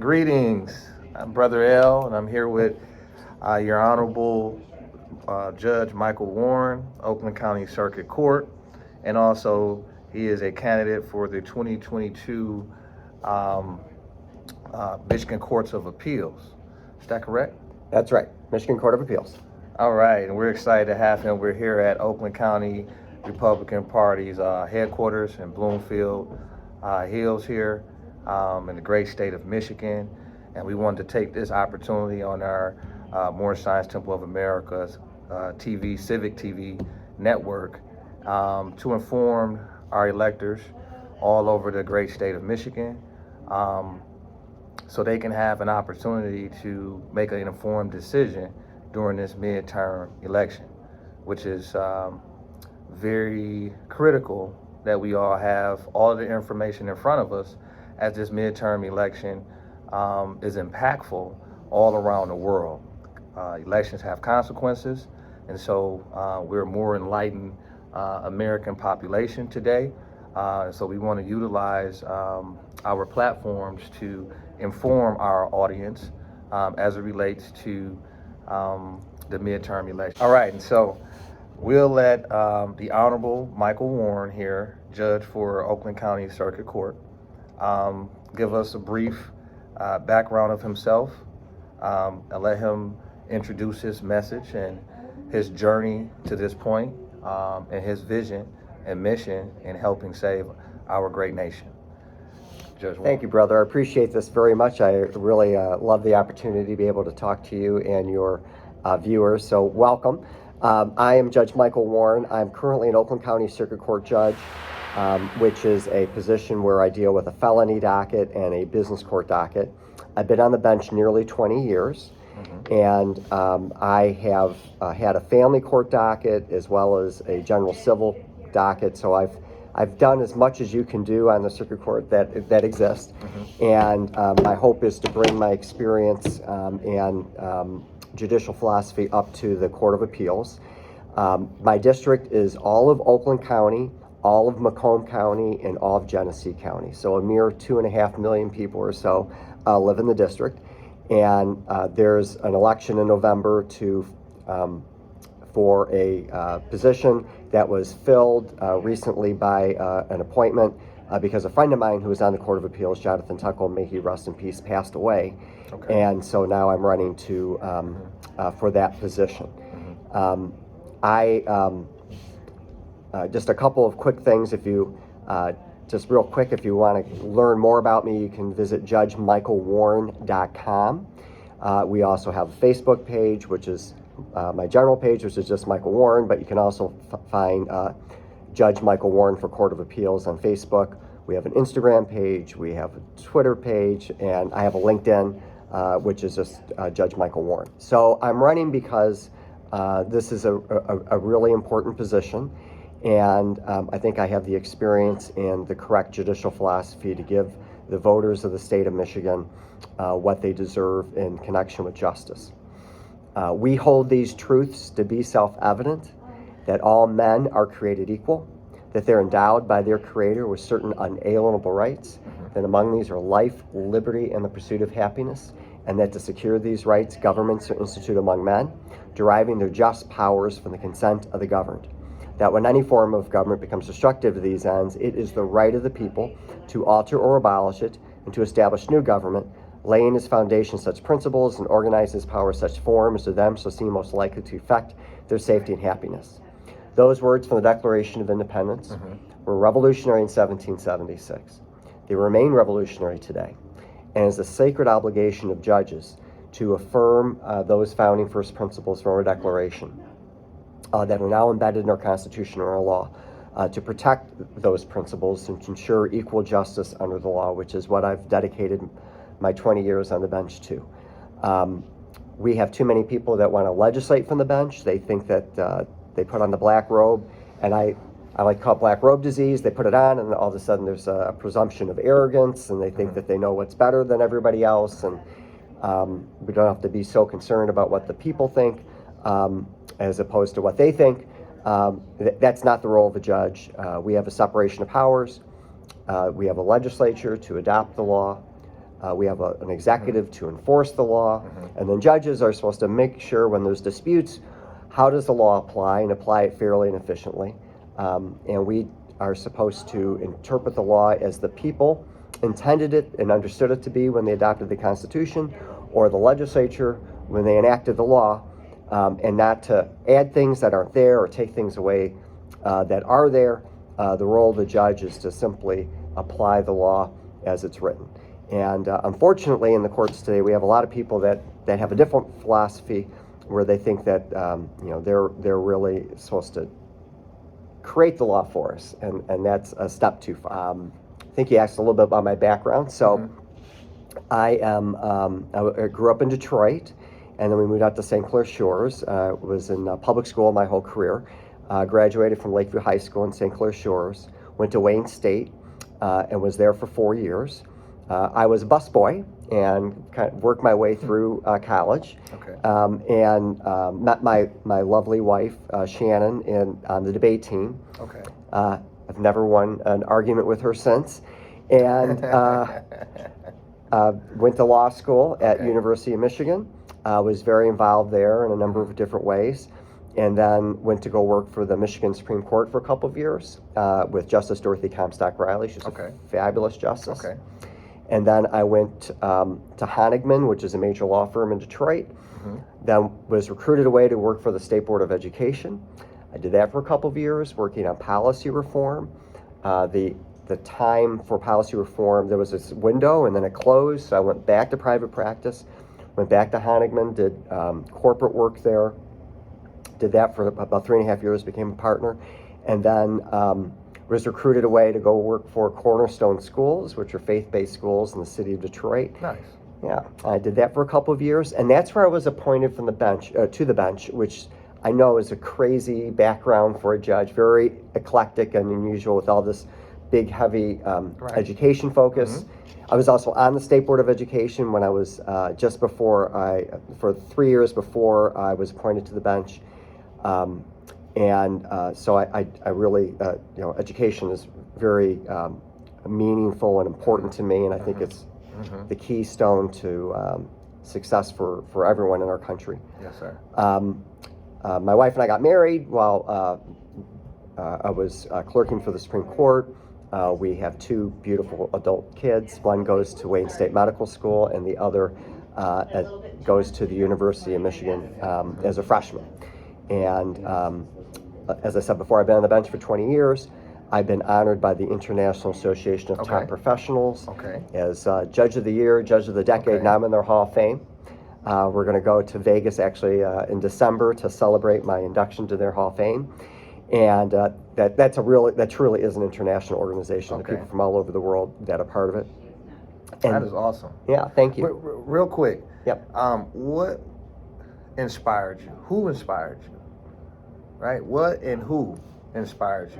Greetings. I'm Brother L, and I'm here with Your Honorable Judge Michael Warren, Oakland County Circuit Court, and also he is a candidate for the 2022 Michigan Courts of Appeals. Is that correct? That's right, Michigan Court of Appeals. All right, and we're excited to have him. We're here at Oakland County Republican Party's headquarters in Bloomfield Hills here in the great state of Michigan. And we wanted to take this opportunity on our More Science Temple of America's TV, Civic TV network to inform our electors all over the great state of Michigan so they can have an opportunity to make an informed decision during this midterm election, which is very critical that we all have all of the information in front of us as this midterm election is impactful all around the world. Elections have consequences, and so we're a more enlightened American population today. So we want to utilize our platforms to inform our audience as it relates to the midterm election. All right, and so we'll let the Honorable Michael Warren here, Judge for Oakland County Circuit Court, give us a brief background of himself and let him introduce his message and his journey to this point and his vision and mission in helping save our great nation. Judge Warren. Thank you, brother. I appreciate this very much. I really love the opportunity to be able to talk to you and your viewers, so welcome. I am Judge Michael Warren. I'm currently an Oakland County Circuit Court judge, which is a position where I deal with a felony docket and a business court docket. I've been on the bench nearly 20 years, and I have had a family court docket as well as a general civil docket, so I've done as much as you can do on the circuit court that exists, and my hope is to bring my experience and judicial philosophy up to the Court of Appeals. My district is all of Oakland County, all of Macomb County, and all of Genesee County. So a mere 2.5 million people or so live in the district. And there's an election in November for a position that was filled recently by an appointment because a friend of mine who was on the Court of Appeals, Jonathan Tuckle, may he rest in peace, passed away. Okay. And so now I'm running for that position. Just a couple of quick things. If you just real quick, if you want to learn more about me, you can visit judgemichaelwarren.com. We also have a Facebook page, which is my general page, which is just Michael Warren, but you can also find Judge Michael Warren for Court of Appeals on Facebook. We have an Instagram page, we have a Twitter page, and I have a LinkedIn, which is just Judge Michael Warren. So I'm running because this is a really important position, and I think I have the experience and the correct judicial philosophy to give the voters of the state of Michigan what they deserve in connection with justice. We hold these truths to be self-evident, that all men are created equal, that they're endowed by their Creator with certain unalienable rights, that among these are life, liberty, and the pursuit of happiness, and that to secure these rights, governments are instituted among men, deriving their just powers from the consent of the governed. That when any form of government becomes destructive to these ends, it is the right of the people to alter or abolish it, and to establish new government, laying its foundation such principles and organize its power such forms to them shall seem most likely to effect their safety and happiness. Those words from the Declaration of Independence were revolutionary in 1776. They remain revolutionary today, and it's a sacred obligation of judges to affirm those founding first principles from our Declaration that are now embedded in our Constitution and our law, to protect those principles and to ensure equal justice under the law, which is what I've dedicated my 20 years on the bench to. We have too many people that want to legislate from the bench. They think that they put on the black robe, and I like to call it black robe disease. They put it on, and all of a sudden there's a presumption of arrogance, and they think that they know what's better than everybody else, and we don't have to be so concerned about what the people think as opposed to what they think. That's not the role of a judge. We have a separation of powers. We have a legislature to adopt the law. We have an executive to enforce the law, and then judges are supposed to make sure when there's disputes, how does the law apply and apply it fairly and efficiently. And we are supposed to interpret the law as the people intended it and understood it to be when they adopted the Constitution, or the legislature when they enacted the law, and not to add things that aren't there or take things away that are there. The role of the judge is to simply apply the law as it's written. And unfortunately, in the courts today, we have a lot of people that have a different philosophy, where they think that they're really supposed to create the law for us, and that's a step too far. I think you asked a little bit about my background. So I grew up in Detroit, and then we moved out to St. Clair Shores. Was in public school my whole career. Graduated from Lakeview High School in St. Clair Shores. Went to Wayne State and was there for 4 years. I was a busboy and kind of worked my way through college. Okay. And met my lovely wife, Shannon, on the debate team. Okay. I've never won an argument with her since. And went to law school at University of Michigan. Was very involved there in a number of different ways. And then went to go work for the Michigan Supreme Court for a couple of years with Justice Dorothy Comstock Riley. She's a fabulous justice. Okay. And then I went to Honigman, which is a major law firm in Detroit. Then was recruited away to work for the State Board of Education. I did that for a couple of years, working on policy reform. The time for policy reform, there was this window and then it closed, so I went back to private practice, went back to Honigman, did corporate work there, did that for about 3.5 years, became a partner, and then was recruited away to go work for Cornerstone Schools, which are faith-based schools in the city of Detroit. Nice. Yeah, I did that for a couple of years, and that's where I was appointed from the bench to the bench, which I know is a crazy background for a judge, very eclectic and unusual with all this big, heavy education focus. I was also on the State Board of Education when I was for 3 years before I was appointed to the bench. So I really, education is very meaningful and important to me, and I think it's the keystone to success for everyone in our country. Yes, sir. My wife and I got married while I was clerking for the Supreme Court. We have 2 beautiful adult kids. One goes to Wayne State Medical School, and the other goes to the University of Michigan as a freshman. And as I said before, I've been on the bench for 20 years. I've been honored by the International Association of Top Professionals as Judge of the Year, Judge of the Decade. Now I'm in their Hall of Fame. We're going to go to Vegas actually in December to celebrate my induction to their Hall of Fame. And that truly is an international organization. The people from all over the world that are part of it. And that is awesome. Yeah, thank you. Real quick. Yep. What inspired you? Who inspired you? Right? What and who inspired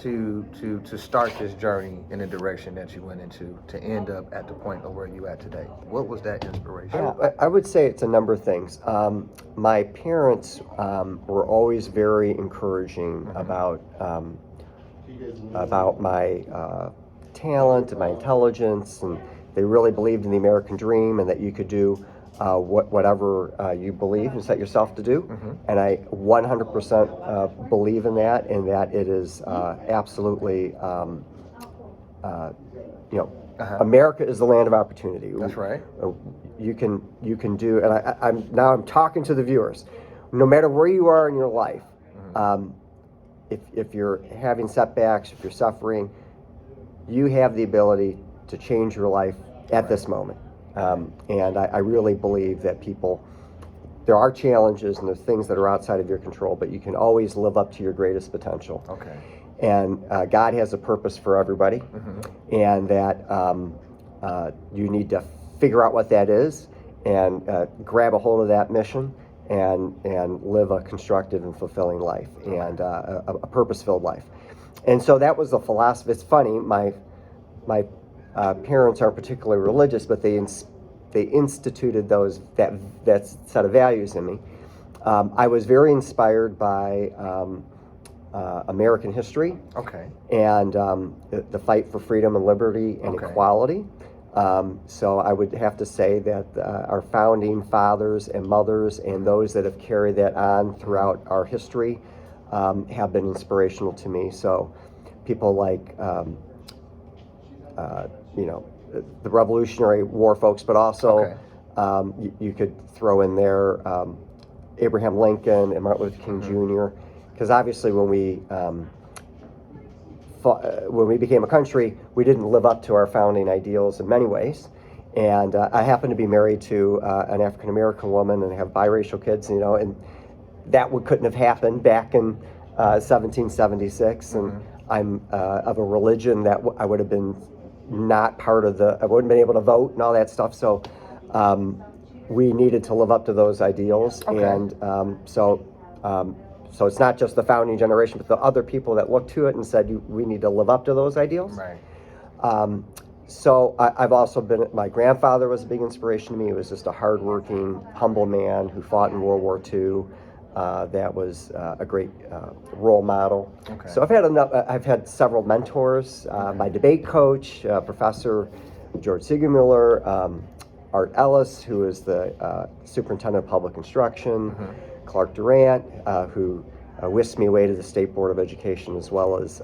you to start this journey in the direction that you went into to end up at the point of where you at today? What was that inspiration? I would say it's a number of things. My parents were always very encouraging about my talent and my intelligence, and they really believed in the American dream and that you could do whatever you believe and set yourself to do. And I 100% believe in that, and that it is absolutely, America is the land of opportunity. That's right. You can do, and I'm talking to the viewers. No matter where you are in your life, if you're having setbacks, if you're suffering, you have the ability to change your life at this moment. And I really believe that there are challenges and there's things that are outside of your control, but you can always live up to your greatest potential. Okay. And God has a purpose for everybody, and that you need to figure out what that is and grab a hold of that mission and live a constructive and fulfilling life and a purpose-filled life. And so that was the philosophy. It's funny, my parents aren't particularly religious, but they instituted that set of values in me. I was very inspired by American history, and the fight for freedom and liberty and equality. So I would have to say that our founding fathers and mothers and those that have carried that on throughout our history have been inspirational to me. So people like, the Revolutionary War folks, but also you could throw in there Abraham Lincoln and Martin Luther King Jr. Because obviously when we became a country, we didn't live up to our founding ideals in many ways. And I happen to be married to an African American woman and have biracial kids, and that couldn't have happened back in 1776. And I'm of a religion that I would have been not part of I wouldn't have been able to vote and all that stuff. So we needed to live up to those ideals. And so it's not just the founding generation, but the other people that looked to it and said, we need to live up to those ideals. Right. So I've also my grandfather was a big inspiration to me. He was just a hardworking, humble man who fought in World War II. That was a great role model. Okay. So I've had several mentors. My debate coach, Professor George Siegemüller, Art Ellis, who is the superintendent of public instruction, Clark Durant, who whisked me away to the State Board of Education, as well as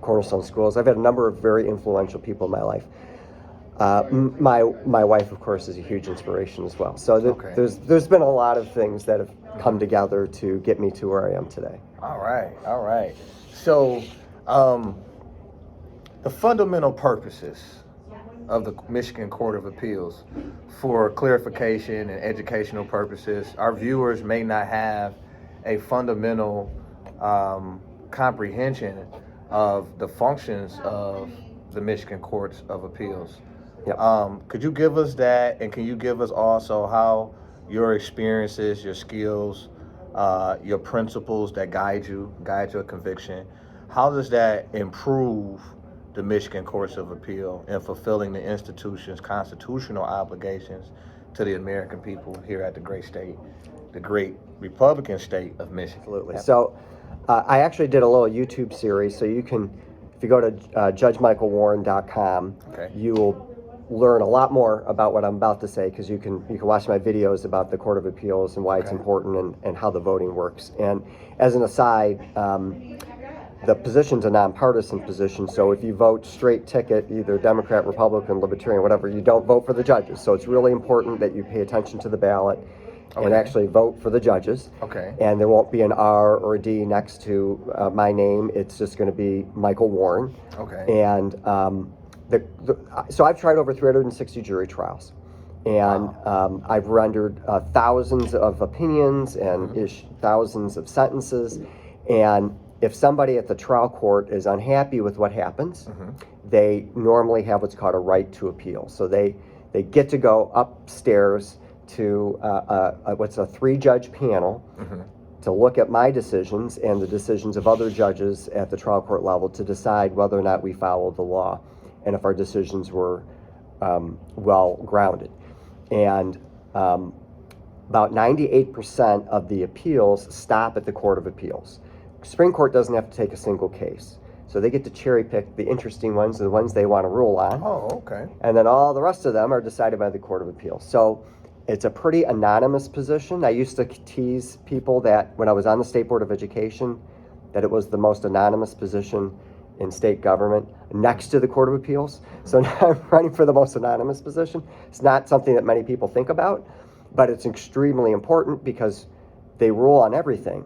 Cornerstone Schools. I've had a number of very influential people in my life. My wife, of course, is a huge inspiration as well. So there's been a lot of things that have come together to get me to where I am today. All right. So the fundamental purposes of the Michigan Court of Appeals, for clarification and educational purposes, our viewers may not have a fundamental comprehension of the functions of the Michigan Courts of Appeals. Yep. Could you give us that, and can you give us also how your experiences, your skills, your principles that guide your conviction, how does that improve the Michigan Courts of Appeal in fulfilling the institution's constitutional obligations to the American people here at the great Republican state of Michigan? Absolutely. So I actually did a little YouTube series, so you can, if you go to judgemichaelwarren.com, you will learn a lot more about what I'm about to say, because you can watch my videos about the Court of Appeals and why it's important and how the voting works. And as an aside, the position's a nonpartisan position, so if you vote straight ticket, either Democrat, Republican, Libertarian, whatever, you don't vote for the judges. So it's really important that you pay attention to the ballot and actually vote for the judges. And there won't be an R or a D next to my name. It's just going to be Michael Warren. And so I've tried over 360 jury trials, and I've rendered thousands of opinions and thousands of sentences. And if somebody at the trial court is unhappy with what happens, they normally have what's called a right to appeal. So they get to go upstairs to what's a 3-judge panel to look at my decisions and the decisions of other judges at the trial court level to decide whether or not we follow the law and if our decisions were well grounded. And about 98% of the appeals stop at the Court of Appeals. Supreme Court doesn't have to take a single case. So they get to cherry pick the interesting ones, the ones they want to rule on. And then all the rest of them are decided by the Court of Appeals. So it's a pretty anonymous position. I used to tease people that when I was on the State Board of Education, that it was the most anonymous position in state government next to the Court of Appeals. So now I'm running for the most anonymous position. It's not something that many people think about, but it's extremely important because they rule on everything.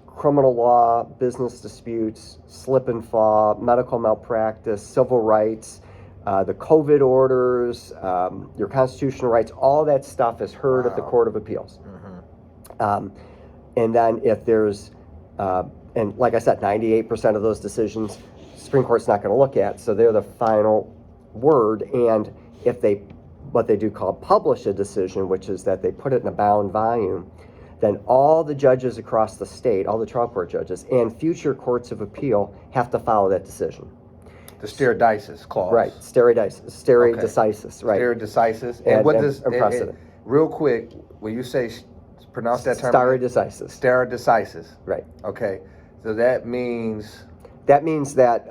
Criminal law, business disputes, slip and fall, medical malpractice, civil rights, the COVID orders, your constitutional rights, all that stuff is heard at the Court of Appeals. And then if there's, and like I said, 98% of those decisions, Supreme Court's not going to look at, so they're the final word. And if what they do call publish a decision, which is that they put it in a bound volume, then all the judges across the state, all the trial court judges, and future courts of appeal have to follow that decision. The stare decisis clause. Right, stare decisis, right. Stare decisis. And what does, precedent. Real quick, when you say, pronounce that term. Stare decisis. Stare decisis. Right. Okay, so that means? That means that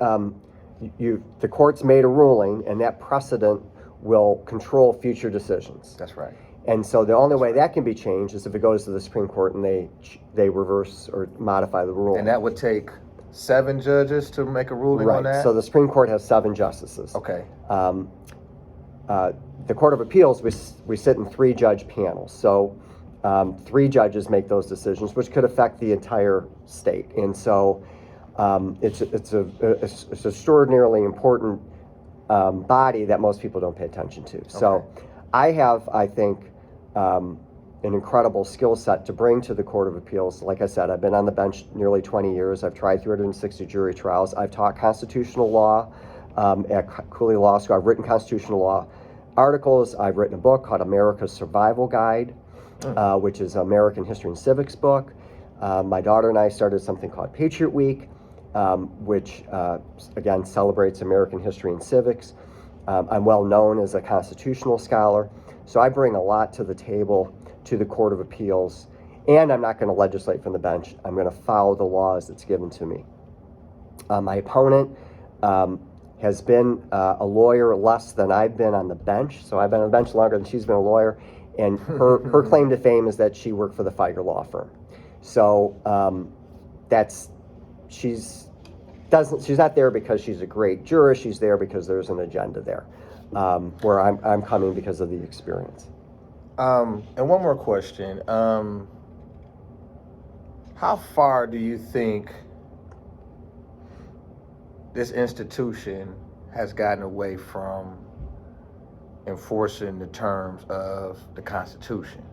the court's made a ruling, and that precedent will control future decisions. That's right. And so the only way that can be changed is if it goes to the Supreme Court and they reverse or modify the ruling. And that would take 7 judges to make a ruling on that? So the Supreme Court has 7 justices. Okay. The Court of Appeals, we sit in 3-judge panels. So 3 judges make those decisions, which could affect the entire state. And so it's an extraordinarily important body that most people don't pay attention to. So I have, I think, an incredible skill set to bring to the Court of Appeals. Like I said, I've been on the bench nearly 20 years. I've tried 360 jury trials. I've taught constitutional law at Cooley Law School. I've written constitutional law articles. I've written a book called America's Survival Guide, which is an American History and Civics book. My daughter and I started something called Patriot Week, which again celebrates American history and civics. I'm well known as a constitutional scholar, so I bring a lot to the table to the Court of Appeals, and I'm not going to legislate from the bench. I'm going to follow the laws that's given to me. My opponent has been a lawyer less than I've been on the bench, so I've been on the bench longer than she's been a lawyer, and her claim to fame is that she worked for the Feiger Law Firm. So she's not there because she's a great jurist. She's there because there's an agenda there, where I'm coming because of the experience. And one more question. How far do you think this institution has gotten away from enforcing the terms of the Constitution?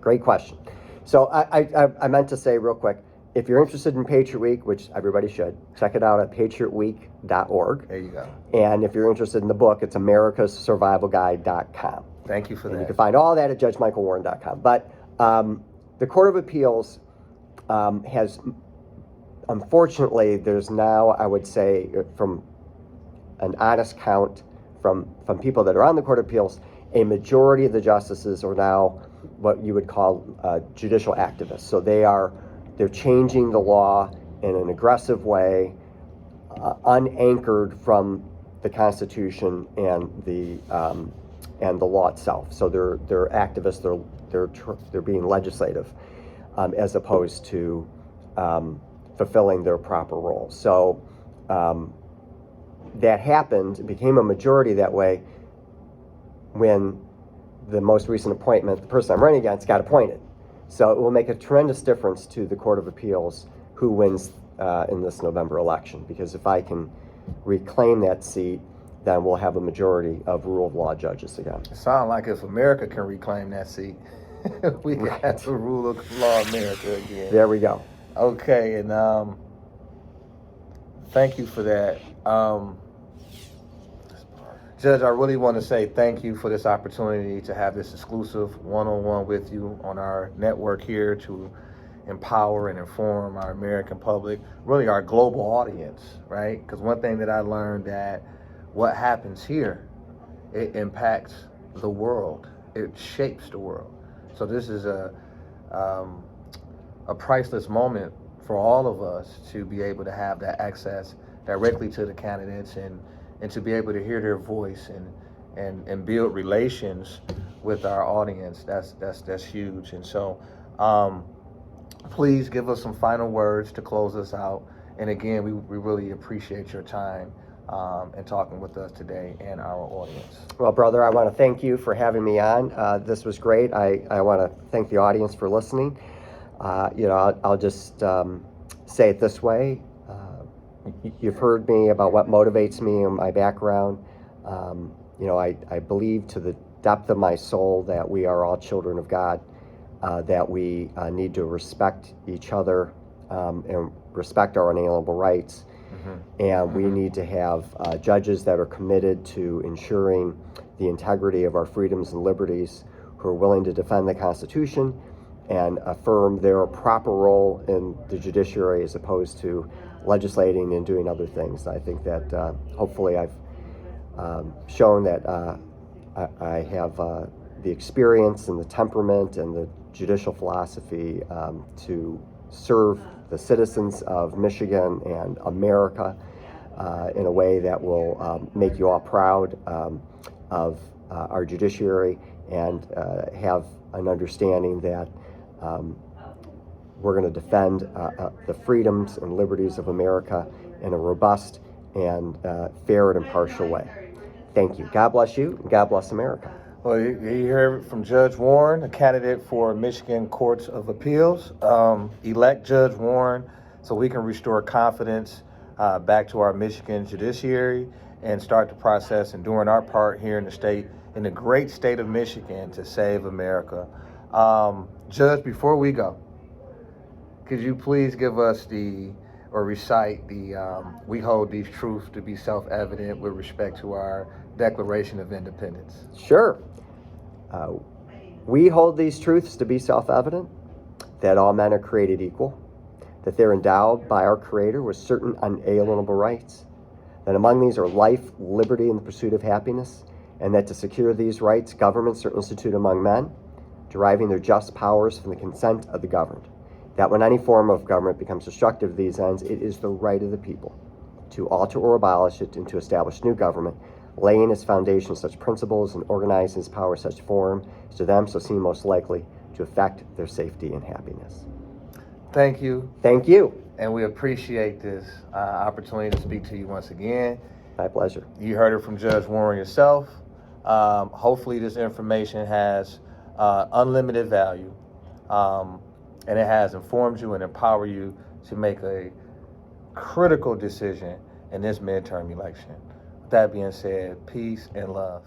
Great question. So I meant to say real quick, if you're interested in Patriot Week, which everybody should, check it out at patriotweek.org. There you go. And if you're interested in the book, it's americassurvivalguide.com. Thank you for that. You can find all that at judgemichaelwarren.com. But the Court of Appeals has, unfortunately, there's now, I would say, from an honest count from people that are on the Court of Appeals, a majority of the justices are now what you would call judicial activists. So they're changing the law in an aggressive way, unanchored from the Constitution and the law itself. So they're activists. They're being legislative, as opposed to fulfilling their proper role. So that happened. It became a majority that way when the most recent appointment, the person I'm running against, got appointed. So it will make a tremendous difference to the Court of Appeals who wins in this November election, because if I can reclaim that seat, then we'll have a majority of rule of law judges again. It sounds like if America can reclaim that seat, we can have the rule of law America again. There we go. Okay, and thank you for that. Judge, I really want to say thank you for this opportunity to have this exclusive one-on-one with you on our network here to empower and inform our American public, really our global audience, right? Because one thing that I learned, that what happens here, it impacts the world. It shapes the world. So this is a priceless moment for all of us to be able to have that access directly to the candidates and to be able to hear their voice and build relations with our audience. That's huge. And so please give us some final words to close us out. And again, we really appreciate your time and talking with us today and our audience. Well, brother, I want to thank you for having me on. This was great. I want to thank the audience for listening. I'll just say it this way. You've heard me about what motivates me and my background. I believe to the depth of my soul that we are all children of God, that we need to respect each other and respect our unalienable rights. And we need to have judges that are committed to ensuring the integrity of our freedoms and liberties, who are willing to defend the Constitution and affirm their proper role in the judiciary as opposed to legislating and doing other things. I think that hopefully I've shown that I have the experience and the temperament and the judicial philosophy to serve the citizens of Michigan and America in a way that will make you all proud of our judiciary, and have an understanding that we're going to defend the freedoms and liberties of America in a robust and fair and impartial way. Thank you. God bless you, and God bless America. Well, you heard it from Judge Warren, a candidate for Michigan Courts of Appeals. Elect Judge Warren so we can restore confidence back to our Michigan judiciary and start the process and doing our part here in the state, in the great state of Michigan, to save America. Judge, before we go, could you please give us recite we hold these truths to be self-evident with respect to our Declaration of Independence? Sure. We hold these truths to be self-evident, that all men are created equal, that they're endowed by our Creator with certain unalienable rights, that among these are life, liberty, and the pursuit of happiness, and that to secure these rights, governments are instituted among men, deriving their just powers from the consent of the governed, that when any form of government becomes destructive of these ends, it is the right of the people to alter or abolish it and to establish new government, laying its foundation such principles and organizing its power such form as to them so seem most likely to affect their safety and happiness. Thank you. Thank you. And we appreciate this opportunity to speak to you once again. My pleasure. You heard it from Judge Warren yourself. Hopefully this information has unlimited value, and it has informed you and empowered you to make a critical decision in this midterm election. With that being said, peace and love.